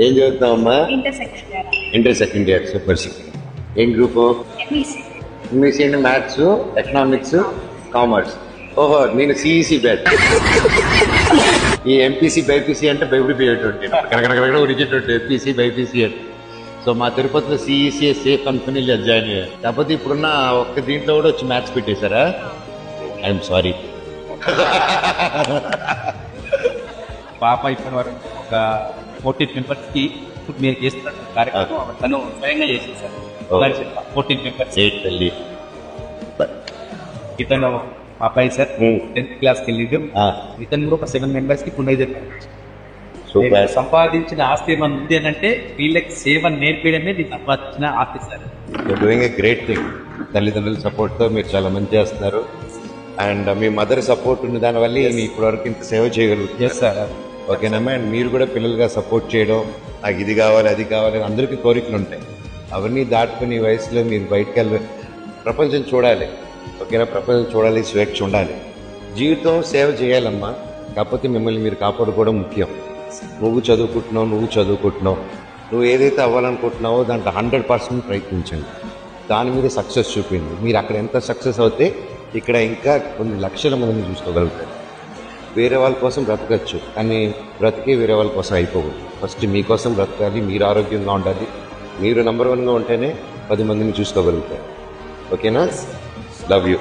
ఏం చదువుతావమ్మా? Inter second year. Super. ఏం గ్రూప్? ఎంఈసీ అంటే మ్యాథ్స్, ఎకనామిక్స్, కామర్స్. ఓహో, నేను సిఈసి బ్యాచ్. ఈ ఎంపీసీ బైపీసీ అంటే భయపడిపోయేటువంటి ఉడిచేటువంటి ఎంపీసీ బైపీసీ అంటే. సో మా తిరుపతిలో సిఈసీ సేఫ్ కంపెనీలో జాయిన్ అయ్యారు. కాకపోతే ఇప్పుడున్న ఒక్క దీంట్లో కూడా వచ్చి మ్యాథ్స్ పెట్టేశారా? I'm sorry. పాప ఇప్పటి వరకు ఒక 14 మెంబర్స్కి ఇప్పుడు మీరు చేస్తున్న కార్యక్రమం తను స్వయంగా చేసేసారు. 14 మెంబర్స్. తల్లి ఇతను పాపాయి సార్ 10th క్లాస్కి వెళ్ళిండు. ఇతను కూడా ఒక 7 మెంబర్స్కి పునైజర్ సంపాదించిన ఆస్తి ఏమన్నా ఉంది అని అంటే వీళ్ళకి సేవ నేర్పించడమే దీన్ని సంపాదించిన ఆస్తి sir. Doing a great thing. తల్లిదండ్రుల సపోర్ట్తో మీరు చాలా మంచి చేస్తున్నారు. అండ్ మీ మదర్ సపోర్ట్ ఉన్న దానివల్ల మీ ఇప్పటివరకు ఇంత సేవ చేయగలుగుతారు సార్. ఓకేనమ్మా. అండ్ మీరు కూడా పిల్లలుగా సపోర్ట్ చేయడం, నాకు ఇది కావాలి అది కావాలి అందరికీ కోరికలు ఉంటాయి. అవన్నీ దాటుకుని ఈ వయసులో మీరు బయటకు వెళ్ళి ప్రపంచం చూడాలి. ఓకేనా? ప్రపంచం చూడాలి, స్వేచ్ఛ ఉండాలి. జీవితం సేవ చేయాలమ్మా. కాకపోతే మిమ్మల్ని మీరు కాపాడుకోవడం ముఖ్యం. నువ్వు చదువుకుంటున్నావు, నువ్వు ఏదైతే అవ్వాలనుకుంటున్నావో దాంట్లో 100% ప్రయత్నించండి. దాని మీద సక్సెస్ చూపింది. మీరు అక్కడ ఎంత సక్సెస్ అవుతే ఇక్కడ ఇంకా కొన్ని లక్షల మందిని చూసుకోగలుగుతారు. వేరే వాళ్ళ కోసం బ్రతకచ్చు, కానీ బ్రతికే వేరే వాళ్ళ కోసం అయిపోకూడదు. ఫస్ట్ మీకోసం బ్రతకాలి, మీరు ఆరోగ్యంగా ఉండాలి. మీరు నెంబర్ 1గా ఉంటేనే 10 మందిని చూసుకోగలుగుతారు. ఓకేనా? Love you.